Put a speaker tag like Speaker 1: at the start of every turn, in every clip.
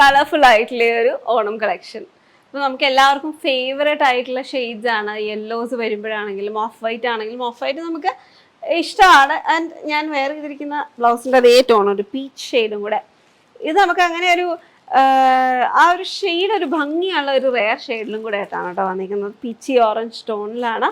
Speaker 1: Colourful ആയിട്ടുള്ള ഒരു Onam collection. അപ്പോൾ നമുക്ക് എല്ലാവർക്കും ഫേവറേറ്റ് ആയിട്ടുള്ള ഷെയ്ഡ്സ് ആണ്. യെല്ലോസ് വരുമ്പോഴാണെങ്കിലും ഓഫ് വൈറ്റ് ആണെങ്കിലും ഓഫ് വൈറ്റ് നമുക്ക് ഇഷ്ടമാണ്. ആൻഡ് ഞാൻ വേറെ ചെയ്തിരിക്കുന്ന ബ്ലൗസിൻ്റെ അതേ ടോൺ ഒരു പീച്ച് ഷെയ്ഡും കൂടെ. ഇത് നമുക്ക് അങ്ങനെ ഒരു ആ ഒരു ഷെയ്ഡ് ഒരു ഭംഗിയുള്ള ഒരു റെയർ ഷെയ്ഡിലും കൂടെ ആയിട്ടാണ് കേട്ടോ വന്നിരിക്കുന്നത്. പീച്ചി ഓറഞ്ച് ടോണിലാണ്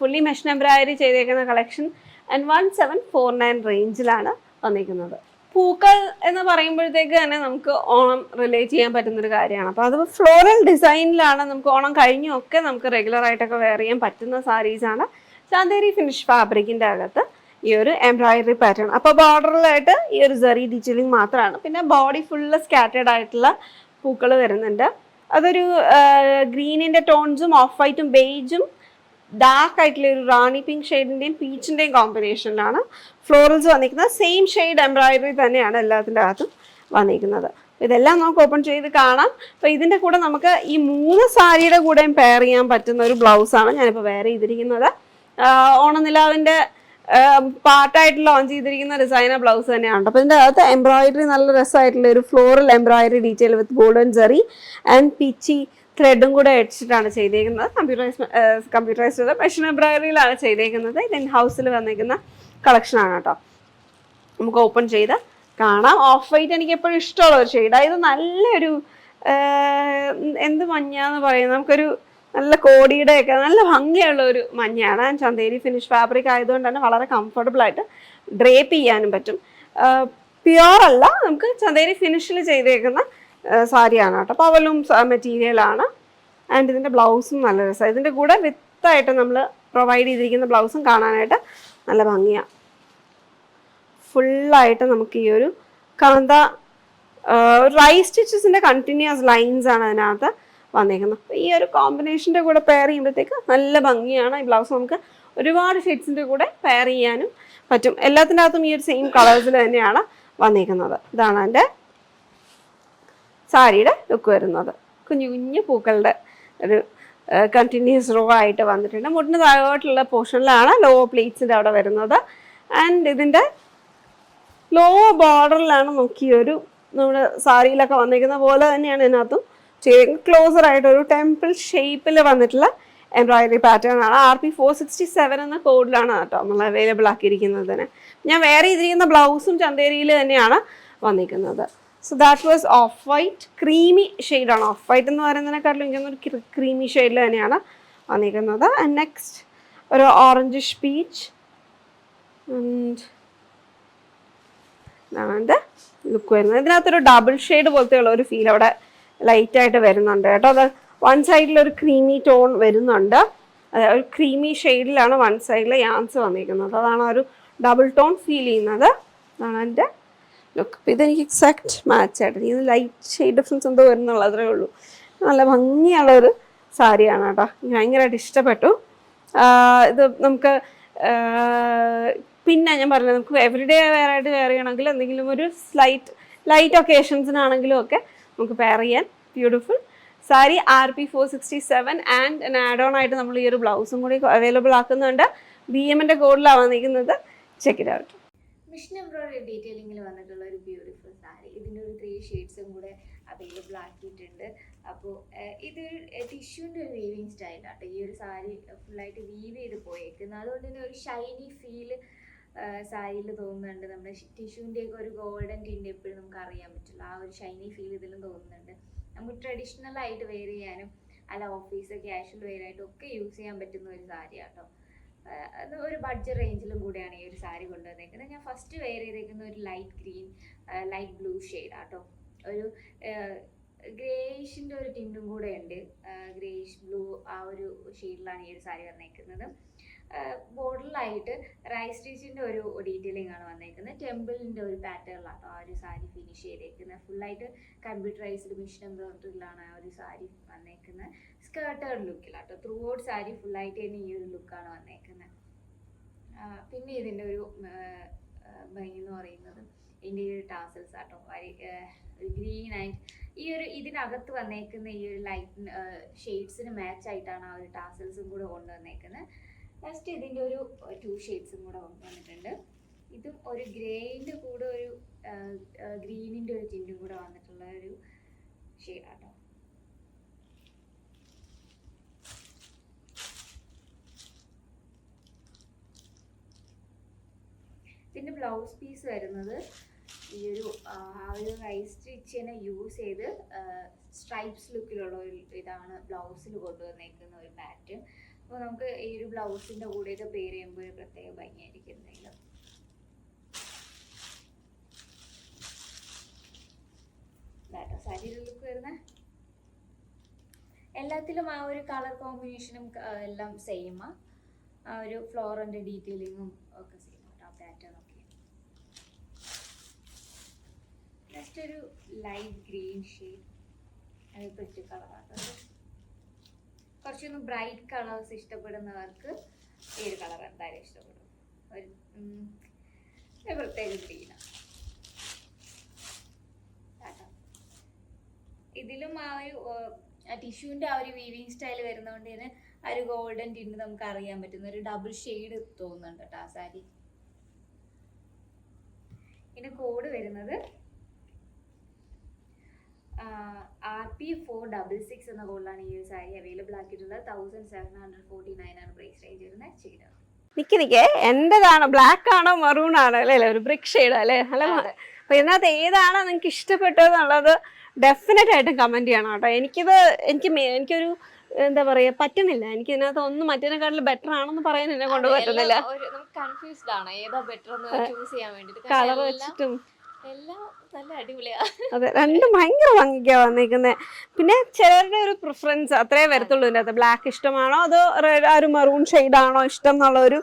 Speaker 1: ഫുള്ളി മെഷീൻ എംബ്രോയിഡറി ചെയ്തേക്കുന്ന കളക്ഷൻ. ആൻഡ് 1749 റേഞ്ചിലാണ് വന്നിരിക്കുന്നത്. പൂക്കൾ എന്ന് പറയുമ്പോഴത്തേക്ക് തന്നെ നമുക്ക് ഓണം റിലേറ്റ് ചെയ്യാൻ പറ്റുന്നൊരു കാര്യമാണ്. അപ്പോൾ അത് ഫ്ലോറൽ ഡിസൈനിലാണ്. നമുക്ക് ഓണം കഴിഞ്ഞൊക്കെ നമുക്ക് റെഗുലർ ആയിട്ടൊക്കെ വെയർ ചെയ്യാൻ പറ്റുന്ന സാരീസാണ്. ചാന്തേരി ഫിനിഷ് ഫാബ്രിക്കിൻ്റെ അകത്ത് ഈ ഒരു എംബ്രോയിഡറി പാറ്റേൺ. അപ്പോൾ ബോർഡറിലായിട്ട് ഈ ഒരു സെറി ഡീറ്റെയിലിംഗ് മാത്രമാണ്. പിന്നെ ബോഡി ഫുള്ള് സ്കാറ്റേഡ് ആയിട്ടുള്ള പൂക്കൾ വരുന്നുണ്ട്. അതൊരു ഗ്രീനിൻ്റെ ടോൺസും ഓഫ് വൈറ്റും ബേജും ഡാർക്ക് ആയിട്ടുള്ള ഒരു റാണി പിങ്ക് ഷെയ്ഡിൻ്റെയും പീച്ചിൻ്റെയും കോമ്പിനേഷനിലാണ് ഫ്ലോറൽസ് വന്നിരിക്കുന്നത്. സെയിം ഷെയ്ഡ് എംബ്രോയിഡറി തന്നെയാണ് എല്ലാത്തിൻ്റെ അകത്തും വന്നിരിക്കുന്നത്. ഇതെല്ലാം നമുക്ക് ഓപ്പൺ ചെയ്ത് കാണാം. അപ്പോൾ ഇതിൻ്റെ കൂടെ നമുക്ക് ഈ 3 സാരിയുടെ കൂടെയും പെയർ ചെയ്യാൻ പറ്റുന്ന ഒരു ബ്ലൗസാണ് ഞാനിപ്പോൾ വെയർ ചെയ്തിരിക്കുന്നത്. ഓണനിലാവിൻ്റെ പാർട്ടായിട്ട് ലോഞ്ച് ചെയ്തിരിക്കുന്ന ഡിസൈനർ ബ്ലൗസ് തന്നെയാണ്. അപ്പോൾ ഇതിൻ്റെ അകത്ത് എംബ്രോയിഡറി നല്ല രസമായിട്ടുള്ള ഒരു floral embroidery detail with golden Jerry and പിച്ചി ത്രെഡും കൂടെ അടിച്ചിട്ടാണ് ചെയ്തേക്കുന്നത്. കമ്പ്യൂട്ടറൈസ്ഡ് മെഷീൻ എംബ്രോയിഡറിയിലാണ് ചെയ്തേക്കുന്നത്. ഇത് ഇൻ ഹൗസിൽ വന്നിരിക്കുന്ന കളക്ഷനാണ് കേട്ടോ. നമുക്ക് ഓപ്പൺ ചെയ്ത് കാണാം. ഓഫ് വൈറ്റ് എനിക്ക് എപ്പോഴും ഇഷ്ടമുള്ള ഒരു ഷെയ്ഡാണ്. ഇത് നല്ലൊരു എന്ത് മഞ്ഞാന്ന് പറയുന്നത്, നമുക്കൊരു നല്ല കോടിയുടെയൊക്കെ നല്ല ഭംഗിയുള്ള ഒരു മഞ്ഞയാണ്. ചന്തേരി ഫിനിഷ് ഫാബ്രിക് ആയതുകൊണ്ട് തന്നെ വളരെ കംഫർട്ടബിൾ ആയിട്ട് ഡ്രേപ്പ് ചെയ്യാനും പറ്റും. പ്യുവർ അല്ല, നമുക്ക് ചന്തേരി ഫിനിഷിൽ ചെയ്തേക്കുന്ന സാരിയാണ് കേട്ടോ. പവലും മെറ്റീരിയലാണ്. ആൻഡ് ഇതിൻ്റെ ബ്ലൗസും നല്ല രസമാണ്. ഇതിൻ്റെ കൂടെ വിത്തായിട്ട് നമ്മൾ പ്രൊവൈഡ് ചെയ്തിരിക്കുന്ന ബ്ലൗസും കാണാനായിട്ട് നല്ല ഭംഗിയാണ്. ഫുള്ളായിട്ട് നമുക്ക് ഈ ഒരു കാന്ത റൈസ് സ്റ്റിച്ചസിൻ്റെ കണ്ടിന്യൂസ് ലൈൻസ് ആണ് അതിനകത്ത് വന്നേക്കുന്നത്. അപ്പോൾ ഈ ഒരു കോമ്പിനേഷൻ്റെ കൂടെ പെയർ ചെയ്യുമ്പോഴത്തേക്ക് നല്ല ഭംഗിയാണ്. ഈ ബ്ലൗസ് നമുക്ക് ഒരുപാട് ഷെയ്ഡ്സിൻ്റെ കൂടെ പെയർ ചെയ്യാനും പറ്റും. എല്ലാത്തിൻ്റെ അകത്തും ഈ ഒരു സെയിം കളേഴ്സിൽ തന്നെയാണ് വന്നിരിക്കുന്നത്. ഇതാണ് എൻ്റെ സാരിയുടെ ലുക്ക് വരുന്നത്. കുഞ്ഞു കുഞ്ഞു പൂക്കളുടെ ഒരു കണ്ടിന്യൂസ് റോ ആയിട്ട് വന്നിട്ടുണ്ട്. മുട്ടിന് താഴോട്ടുള്ള പോർഷനിലാണ് ലോ പ്ലീറ്റ്സിൻ്റെ അവിടെ വരുന്നത്. ആൻഡ് ഇതിൻ്റെ ലോ ബോർഡറിലാണ് നോക്കിയൊരു നമ്മുടെ സാരിയിലൊക്കെ വന്നിരിക്കുന്ന പോലെ തന്നെയാണ് ഇതിനകത്തും ചെയ്ത് ക്ലോസർ ആയിട്ട് ഒരു ടെമ്പിൾ ഷേപ്പിൽ വന്നിട്ടുള്ള എംബ്രോയിഡറി പാറ്റേൺ ആണ്. RP467 എന്ന കോഡിലാണ് കേട്ടോ നമ്മൾ അവൈലബിൾ ആക്കിയിരിക്കുന്നതിന്. ഞാൻ വേറെ ചെയ്തിരിക്കുന്ന ബ്ലൗസും ചന്തേരിയിൽ തന്നെയാണ് വന്നിരിക്കുന്നത്. So that was of white creamy ഷെയ്ഡാണ്. ഓഫ് വൈറ്റ് എന്ന് പറയുന്നതിനെക്കാട്ടിലും എനിക്കൊന്നൊരു ക്രീമി ഷെയ്ഡിൽ തന്നെയാണ് വന്നിരിക്കുന്നത്. ആൻഡ് നെക്സ്റ്റ് ഒരു ഓറഞ്ചിഷ് പീച്ച്. ഇതാണ് എൻ്റെ ലുക്ക് വരുന്നത്. ഇതിനകത്തൊരു ഡബിൾ ഷെയ്ഡ് പോലത്തെ ഉള്ള ഒരു ഫീൽ അവിടെ ലൈറ്റായിട്ട് വരുന്നുണ്ട് കേട്ടോ. അത് വൺ സൈഡിലൊരു ക്രീമി ടോൺ വരുന്നുണ്ട്. ഒരു ക്രീമി ഷെയ്ഡിലാണ് വൺ സൈഡിൽ യാൻസ് വന്നിരിക്കുന്നത്. അതാണ് ഒരു ഡബിൾ ടോൺ ഫീൽ ചെയ്യുന്നത്. അതാണ് എൻ്റെ ലുക്ക്. അപ്പോൾ ഇതെനിക്ക് എക്സാക്ട് മാച്ച് ആയിട്ട് ഇത് ലൈറ്റ് ഷെയ്ഡ് ഡിഫറൻസ് എന്തോ വരുന്നുള്ളൂ, അത്രേ ഉള്ളൂ. നല്ല ഭംഗിയുള്ളൊരു സാരിയാണ് കേട്ടോ. എനിക്ക് ഭയങ്കരമായിട്ട് ഇഷ്ടപ്പെട്ടു. ഇത് നമുക്ക് പിന്നെ ഞാൻ പറഞ്ഞത് നമുക്ക് എവറിഡേ വെയറായിട്ട് വെയർ ചെയ്യണമെങ്കിൽ എന്തെങ്കിലും ഒരു ലൈറ്റ് ഒക്കേഷൻസിനാണെങ്കിലും ഒക്കെ നമുക്ക് പെയർ ചെയ്യാൻ beautiful sari. RP467 and add on ആയിട്ട് നമ്മൾ ഈ ഒരു ബ്ലൗസും കൂടി അവൈലബിൾ ആക്കുന്നുണ്ട്. BMൻ്റെ കോഡിലാണ് വന്നിരിക്കുന്നത്. Check it out.
Speaker 2: Machine embroidery ഡീറ്റെയിലിംഗിൽ വന്നിട്ടുള്ള ഒരു ബ്യൂട്ടിഫുൾ സാരി. ഇതിൻ്റെ ഒരു 3 ഷെയ്ഡ്സും കൂടെ അവൈലബിൾ ആക്കിയിട്ടുണ്ട്. അപ്പോൾ ഇത് ടിഷ്യൂൻ്റെ ഒരു വീവിങ് സ്റ്റൈലാണ്. ഈ ഒരു സാരി ഫുള്ളായിട്ട് വീവ് ചെയ്ത് പോയേക്കുന്നത്. അതുകൊണ്ട് തന്നെ ഒരു ഷൈനി ഫീൽ സാരിയിൽ തോന്നുന്നുണ്ട്. നമ്മുടെ ടിഷ്യൂൻ്റെയൊക്കെ ഒരു ഗോൾഡൻ ടിൻ്റ് എപ്പോഴും നമുക്ക് അറിയാൻ പറ്റില്ല. ആ ഒരു ഷൈനി ഫീൽ ഇതിലും തോന്നുന്നുണ്ട്. നമുക്ക് ട്രഡീഷണൽ ആയിട്ട് വെയർ ചെയ്യാനും അല്ല ഓഫീസ് ക്യാഷ്വൽ വെയർ ആയിട്ടും ഒക്കെ യൂസ് ചെയ്യാൻ പറ്റുന്ന ഒരു സാരിയാണ് കേട്ടോ. അത് ഒരു ബഡ്ജറ്റ് റേഞ്ചിലും കൂടെയാണ് ഈ ഒരു സാരി കൊണ്ടുവന്നേക്കുന്നത്. ഞാൻ ഫസ്റ്റ് വെയർ ചെയ്തേക്കുന്ന ഒരു ലൈറ്റ് ഗ്രീൻ ലൈറ്റ് ബ്ലൂ ഷെയ്ഡാണ് കേട്ടോ. ഒരു ഗ്രേയിഷിൻ്റെ ഒരു ടിൻറ്റും കൂടെ ഉണ്ട്. ഗ്രേയിഷ് ബ്ലൂ ആ ഒരു ഷെയ്ഡിലാണ് ഈ ഒരു സാരി വന്നേക്കുന്നത്. ബോർഡറിലായിട്ട് റൈസ് സ്റ്റിച്ചിൻ്റെ ഒരു ഡീറ്റെയിലിംഗ് ആണ് വന്നേക്കുന്നത്. ടെമ്പിളിൻ്റെ ഒരു പാറ്റേണിലാണ് ആ ഒരു സാരി ഫിനിഷ് ചെയ്തേക്കുന്നത്. ഫുള്ളായിട്ട് കമ്പ്യൂട്ടറൈസ്ഡ് മിഷൻ എംബ്രോയിഡറിയിലാണ് ആ ഒരു സാരി വന്നേക്കുന്നത്. സ്കേർട്ടേഡ് ലുക്കിലാട്ടോ. ത്രൂ ഔട്ട് സാരി ഫുള്ളായിട്ട് തന്നെ ഈ ഒരു ലുക്കാണ് വന്നേക്കുന്നത്. പിന്നെ ഇതിൻ്റെ ഒരു ഭംഗി എന്ന് പറയുന്നത് ഇതിൻ്റെ ഈ ഒരു ടാസൽസ് ആട്ടോ. ഗ്രീൻ ആൻഡ് ഈ ഒരു ഇതിനകത്ത് വന്നേക്കുന്ന ഈ ഒരു ലൈറ്റ് ഷെയ്ഡ്സിന് മാച്ച് ആയിട്ടാണ് ആ ഒരു ടാസൽസും കൂടെ കൊണ്ടുവന്നേക്കുന്നത്. നെക്സ്റ്റ് ഇതിൻ്റെ ഒരു 2 ഷെയ്ഡ്സും കൂടെ വന്നിട്ടുണ്ട്. ഇതും ഒരു ഗ്രേയിൻ്റെ കൂടെ ഒരു ഗ്രീനിൻ്റെ ഒരു ടിൻറ്റും കൂടെ വന്നിട്ടുള്ള ഒരു ഷെയ്ഡാട്ടോ. ഇതിൻ്റെ ബ്ലൗസ് പീസ് വരുന്നത് ഈ ഒരു റൈസ് സ്റ്റിച്ചിനെ യൂസ് ചെയ്ത് സ്ട്രൈപ്സ് ലുക്കിലുള്ള ഒരു ഇതാണ് ബ്ലൗസിൽ കൊണ്ടുവന്നേക്കുന്ന ഒരു പാറ്റേൺ. അപ്പോൾ നമുക്ക് ഈ ഒരു ബ്ലൗസിൻ്റെ കൂടെ ഇത് പെയർ ചെയ്യുമ്പോൾ ഒരു പ്രത്യേക ഭംഗിയായിരിക്കും എന്തെങ്കിലും. ഇതാട്ടോ സാരിയുടെ ലുക്ക് വരുന്നത്. എല്ലാത്തിലും ആ ഒരു കളർ കോമ്പിനേഷനും എല്ലാം സെയിമാണ്. ആ ഒരു ഫ്ലോറിൻ്റെ ഡീറ്റെയിലിങ്ങും ഒക്കെ സെയിം ആട്ടോ, ആ പാറ്റേൺ ഒക്കെ. നെക്സ്റ്റ് ഒരു ലൈറ്റ് ഗ്രീൻ ഷെയ്ഡ്, അത് പ്രിന്റ് കളറാണ്. കുറച്ചൊന്ന് ബ്രൈറ്റ് കളേഴ്സ് ഇഷ്ടപ്പെടുന്നവർക്ക് ഈ ഒരു കളർ എന്തായാലും ഇഷ്ടപ്പെടും. ഒരു പ്രത്യേക ഗ്രീനാണ്. ഇതിലും ആ ഒരു ടിഷ്യൂവിൻ്റെ ആ ഒരു വീവിങ് സ്റ്റൈൽ വരുന്നതുകൊണ്ട് തന്നെ ആ ഒരു ഗോൾഡൻ ടിന്റ് നമുക്ക് അറിയാൻ പറ്റുന്ന ഒരു ഡബിൾ ഷെയ്ഡ് തോന്നുന്നുണ്ട് കേട്ടോ ആ സാരി. ഇതിന് കോഡ് വരുന്നത് RP466 എന്ന കോഡിലാണ് ഈ ഒരു സാരി അവൈലബിൾ ആക്കിയിട്ടുള്ളത്. 1749 ആണ് പ്രൈസ് റേഞ്ച് വരുന്നത്. ചെയ്തത്
Speaker 1: നിക്കേ എന്റേതാണോ, ബ്ലാക്ക് ആണോ മറൂൺ ആണോ അല്ലേ, ഒരു ബ്രിക്ക് ഷെയ്ഡ് അല്ലേ? അല്ല, അപ്പൊ ഇതിനകത്ത് ഏതാണോ നിങ്ങൾക്ക് ഇഷ്ടപ്പെട്ടതെന്നുള്ളത് ഡെഫിനറ്റ് ആയിട്ടും കമന്റ് ചെയ്യണം കേട്ടോ. എനിക്കൊരു എന്താ പറയാ പറ്റുന്നില്ല, എനിക്ക് ഇതിനകത്ത് ഒന്നും മറ്റേതിനെക്കാട്ടിലും ബെറ്റർ ആണെന്ന് പറയാൻ എന്നെ കൊണ്ട് പറ്റുന്നില്ല.
Speaker 3: കൺഫ്യൂസ്ഡ് ആണ് ഏതാ ബെറ്റർ എന്ന് ചൂസ് ചെയ്യാൻ വേണ്ടിട്ട്.
Speaker 1: കളർ വെച്ചിട്ടും
Speaker 3: എല്ലാം നല്ല അടിപൊളിയാ.
Speaker 1: അതെ, രണ്ടും ഭയങ്കര ഭംഗിക്കാ വന്നിരിക്കുന്നത്. പിന്നെ ചിലരുടെ ഒരു പ്രിഫറൻസ് അത്രേ വരത്തുള്ളൂ ഇതിനകത്ത്. ബ്ലാക്ക് ഇഷ്ടമാണോ അതോ ആ ഒരു മെറൂൺ ഷെയ്ഡാണോ ഇഷ്ടം എന്നുള്ള ഒരു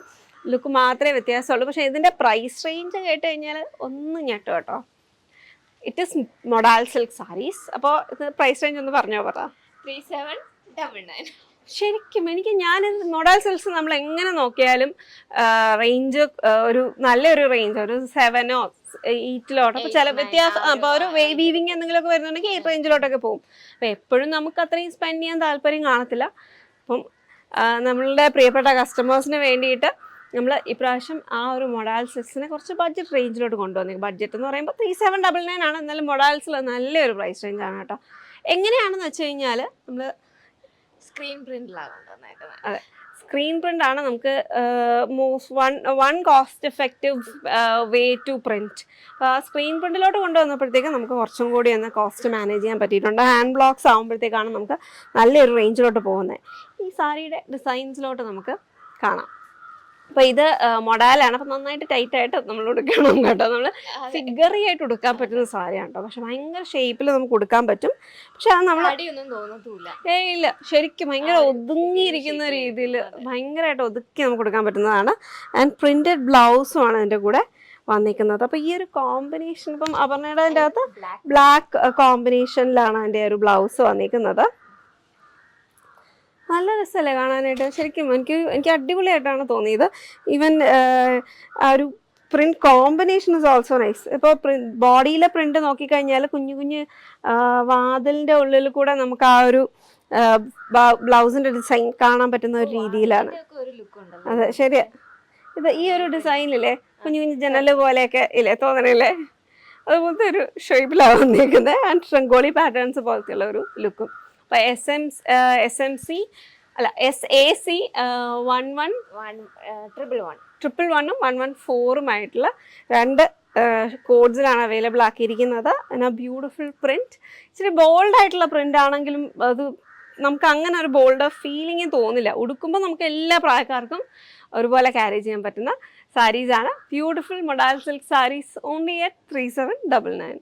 Speaker 1: ലുക്ക് മാത്രമേ വ്യത്യാസമുള്ളൂ. പക്ഷെ ഇതിന്റെ പ്രൈസ് റേഞ്ച് കേട്ട് കഴിഞ്ഞാൽ ഒന്നും ഞെട്ടോ കേട്ടോ. It is modal silk saris. അപ്പോൾ ഇത് പ്രൈസ് റേഞ്ച് ഒന്ന് പറഞ്ഞോ പറ.
Speaker 3: 3799.
Speaker 1: ശരിക്കും ഞാൻ മൊഡാൽ സിൽക്സ് നമ്മൾ എങ്ങനെ നോക്കിയാലും റേഞ്ച് ഒരു നല്ലൊരു റേഞ്ച്, ഒരു 7 or 8 അപ്പോൾ ചില വ്യത്യാസം. അപ്പോൾ ഒരു വീവിങ് എന്തെങ്കിലുമൊക്കെ വരുന്നുണ്ടെങ്കിൽ 8 റേഞ്ചിലോട്ടൊക്കെ പോകും. അപ്പോൾ എപ്പോഴും നമുക്ക് അത്രയും സ്പെൻഡ് ചെയ്യാൻ താല്പര്യം കാണത്തില്ല. അപ്പം നമ്മളുടെ പ്രിയപ്പെട്ട കസ്റ്റമേഴ്സിന് വേണ്ടിയിട്ട് നമ്മൾ ഇപ്രാവശ്യം ആ ഒരു മൊഡാൽ സിൽക്സിനെ കുറച്ച് ബഡ്ജറ്റ് റേഞ്ചിലോട്ട് കൊണ്ടുവന്നു. ബഡ്ജറ്റ് എന്ന് പറയുമ്പോൾ 3799 ആണ്. എന്നാലും മൊഡാൽസിൽ നല്ലൊരു പ്രൈസ് റേഞ്ചാണ് കേട്ടോ. എങ്ങനെയാണെന്ന് വെച്ച് കഴിഞ്ഞാൽ നമ്മൾ
Speaker 3: സ്ക്രീൻ പ്രിന്റിലാണ് കൊണ്ടുവന്നേക്കുന്നത്.
Speaker 1: അതെ, സ്ക്രീൻ പ്രിന്റ് ആണ് നമുക്ക് one cost effective way to print. Screen പ്രിന്റിലോട്ട് കൊണ്ടുവന്നപ്പോഴത്തേക്ക് നമുക്ക് കുറച്ചും കൂടി ഒന്ന് കോസ്റ്റ് മാനേജ് ചെയ്യാൻ പറ്റിയിട്ടുണ്ട്. ഹാൻഡ് ബ്ലോക്സ് ആകുമ്പോഴത്തേക്കാണ് നമുക്ക് നല്ലൊരു റേഞ്ചിലോട്ട് പോകുന്നത്. ഈ സാരിയുടെ ഡിസൈൻസിലോട്ട് നമുക്ക് കാണാം. അപ്പോൾ ഇത് മൊഡാലാണ്. അപ്പം നന്നായിട്ട് ടൈറ്റ് ആയിട്ട് നമ്മൾ ഉടുക്കണം കേട്ടോ. നമ്മൾ ഫിഗറി ആയിട്ട് ഉടുക്കാൻ പറ്റുന്ന സാരിയാണ് കേട്ടോ. പക്ഷെ ഭയങ്കര ഷേപ്പിൽ നമുക്ക് ഉടുക്കാൻ പറ്റും. പക്ഷെ അത് നമ്മൾ ഇല്ല, ശരിക്കും ഭയങ്കര ഒതുങ്ങിയിരിക്കുന്ന രീതിയിൽ ഭയങ്കരമായിട്ട് ഒതുക്കി നമുക്ക് ഉടുക്കാൻ പറ്റുന്നതാണ്. ആൻഡ് പ്രിന്റഡ് ബ്ലൗസും ആണ് അതിൻ്റെ കൂടെ വന്നിരിക്കുന്നത്. അപ്പോൾ ഈ ഒരു കോമ്പിനേഷൻ ഇപ്പം അപർണയുടെ അതിൻ്റെ അകത്ത് ബ്ലാക്ക് കോമ്പിനേഷനിലാണ് അതിൻ്റെ ഒരു ബ്ലൗസ് വന്നിരിക്കുന്നത്. നല്ല രസമല്ലേ കാണാനായിട്ട്? ശരിക്കും എനിക്ക് അടിപൊളിയായിട്ടാണ് തോന്നിയത്. ഈവൻ ആ ഒരു print combination is also nice. ഇപ്പോൾ ബോഡിയിലെ പ്രിന്റ് നോക്കിക്കഴിഞ്ഞാൽ കുഞ്ഞു കുഞ്ഞ് വാതിലിൻ്റെ ഉള്ളിൽ കൂടെ നമുക്ക് ആ ഒരു ബ്ലൗസിൻ്റെ ഡിസൈൻ കാണാൻ പറ്റുന്ന ഒരു രീതിയിലാണ്. അതെ, ശരിയാ. ഇത് ഈ ഒരു ഡിസൈനില്ലേ കുഞ്ഞു കുഞ്ഞു ജനൽ പോലെയൊക്കെ ഇല്ലേ തോന്നണില്ലേ? അതുപോലത്തെ ഒരു ഷേപ്പിലാണ് വന്നിരിക്കുന്നത്. ആൻഡ് റംഗോളി പാറ്റേൺസ് പോലത്തെ ഉള്ള ഒരു ലുക്കും. അപ്പോൾ SAC 111 114 2 കോഡ്സിലാണ് അവൈലബിൾ ആക്കിയിരിക്കുന്നത്. എന്നാൽ ബ്യൂട്ടിഫുൾ പ്രിന്റ്, ഇച്ചിരി ബോൾഡ് ആയിട്ടുള്ള പ്രിന്റ് ആണെങ്കിലും അത് നമുക്ക് അങ്ങനെ ഒരു ബോൾഡ് ഫീലിംഗ് തോന്നില്ല. ഉടുക്കുമ്പോൾ നമുക്ക് എല്ലാ പ്രായക്കാർക്കും ഒരുപോലെ ക്യാരി ചെയ്യാൻ പറ്റുന്ന സാരീസാണ്. Beautiful modal silk saris only at 3799.